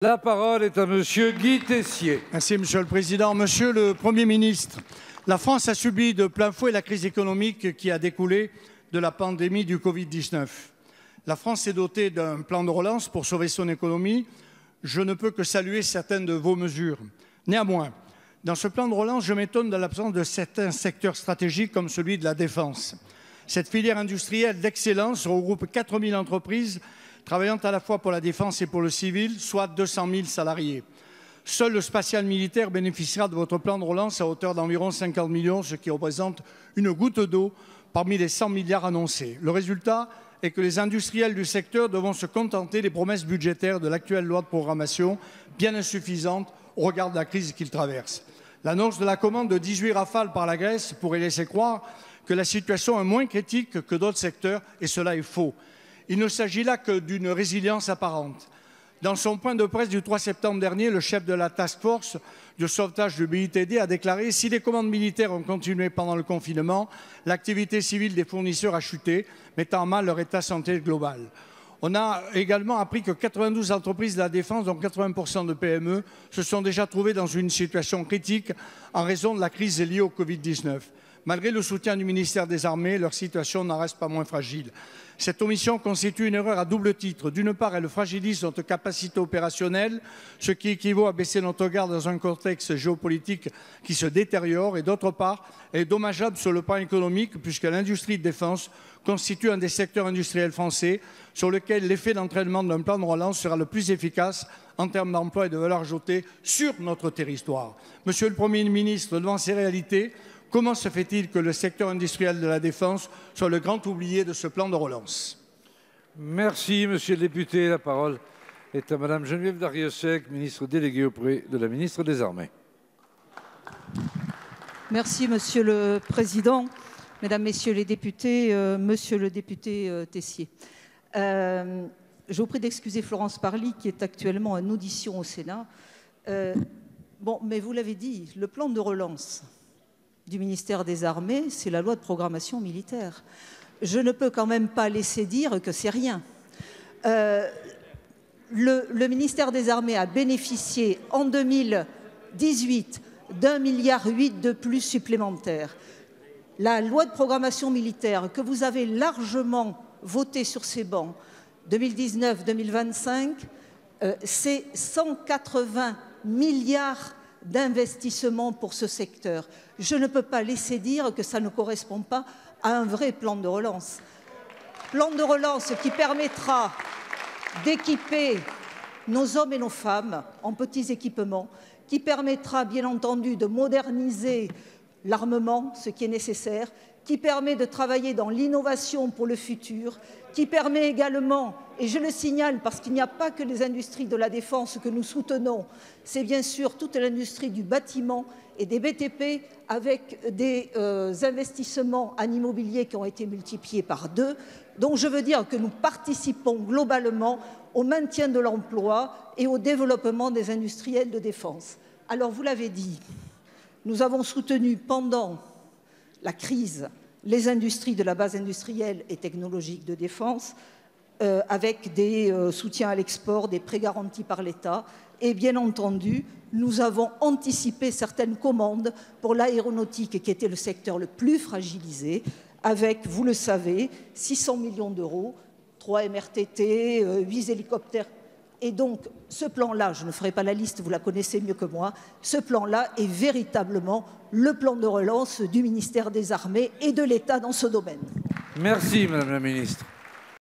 La parole est à Monsieur Guy Tessier. Merci, Monsieur le Président. Monsieur le Premier ministre, la France a subi de plein fouet la crise économique qui a découlé de la pandémie du Covid-19. La France s'est dotée d'un plan de relance pour sauver son économie. Je ne peux que saluer certaines de vos mesures. Néanmoins, dans ce plan de relance, je m'étonne de l'absence de certains secteurs stratégiques comme celui de la défense. Cette filière industrielle d'excellence regroupe 4 000 entreprises travaillant à la fois pour la défense et pour le civil, soit 200 000 salariés. Seul le spatial militaire bénéficiera de votre plan de relance à hauteur d'environ 50 millions, ce qui représente une goutte d'eau parmi les 100 milliards annoncés. Le résultat est que les industriels du secteur devront se contenter des promesses budgétaires de l'actuelle loi de programmation, bien insuffisantes au regard de la crise qu'ils traversent. L'annonce de la commande de 18 Rafales par la Grèce pourrait laisser croire que la situation est moins critique que d'autres secteurs, et cela est faux. Il ne s'agit là que d'une résilience apparente. Dans son point de presse du 3 septembre dernier, le chef de la task force de sauvetage du BITD a déclaré « Si les commandes militaires ont continué pendant le confinement, l'activité civile des fournisseurs a chuté, mettant en mal leur état de santé global ». On a également appris que 92 entreprises de la défense, dont 80% de PME, se sont déjà trouvées dans une situation critique en raison de la crise liée au Covid-19. Malgré le soutien du ministère des Armées, leur situation n'en reste pas moins fragile. Cette omission constitue une erreur à double titre. D'une part, elle fragilise notre capacité opérationnelle, ce qui équivaut à baisser notre garde dans un contexte géopolitique qui se détériore. Et d'autre part, elle est dommageable sur le plan économique, puisque l'industrie de défense constitue un des secteurs industriels français sur lequel l'effet d'entraînement d'un plan de relance sera le plus efficace en termes d'emploi et de valeur ajoutée sur notre territoire. Monsieur le Premier ministre, devant ces réalités, comment se fait-il que le secteur industriel de la défense soit le grand oublié de ce plan de relance? Merci, Monsieur le député. La parole est à Madame Geneviève Darrieussecq, ministre déléguée auprès de la ministre des Armées. Merci, Monsieur le Président. Mesdames, Messieurs les députés, Monsieur le député Tessier. Je vous prie d'excuser Florence Parly, qui est actuellement en audition au Sénat. Mais vous l'avez dit, le plan de relance du ministère des Armées, c'est la loi de programmation militaire. Je ne peux quand même pas laisser dire que c'est rien. Le ministère des Armées a bénéficié en 2018 d'1,8 milliard de plus supplémentaire. La loi de programmation militaire que vous avez largement votée sur ces bancs, 2019-2025, c'est 180 milliards d'investissement pour ce secteur. Je ne peux pas laisser dire que ça ne correspond pas à un vrai plan de relance. Plan de relance qui permettra d'équiper nos hommes et nos femmes en petits équipements, qui permettra bien entendu de moderniser l'armement, ce qui est nécessaire, qui permet de travailler dans l'innovation pour le futur, qui permet également, et je le signale parce qu'il n'y a pas que les industries de la défense que nous soutenons, c'est bien sûr toute l'industrie du bâtiment et des BTP avec des investissements en immobilier qui ont été multipliés par 2. Donc je veux dire que nous participons globalement au maintien de l'emploi et au développement des industriels de défense. Alors vous l'avez dit, nous avons soutenu pendant la crise les industries de la base industrielle et technologique de défense avec des soutiens à l'export, des prêts garantis par l'État. Et bien entendu, nous avons anticipé certaines commandes pour l'aéronautique qui était le secteur le plus fragilisé avec, vous le savez, 600 millions d'euros, 3 MRTT, 8 hélicoptères. Et donc, ce plan-là, je ne ferai pas la liste, vous la connaissez mieux que moi, ce plan-là est véritablement le plan de relance du ministère des Armées et de l'État dans ce domaine. Merci, Madame la Ministre.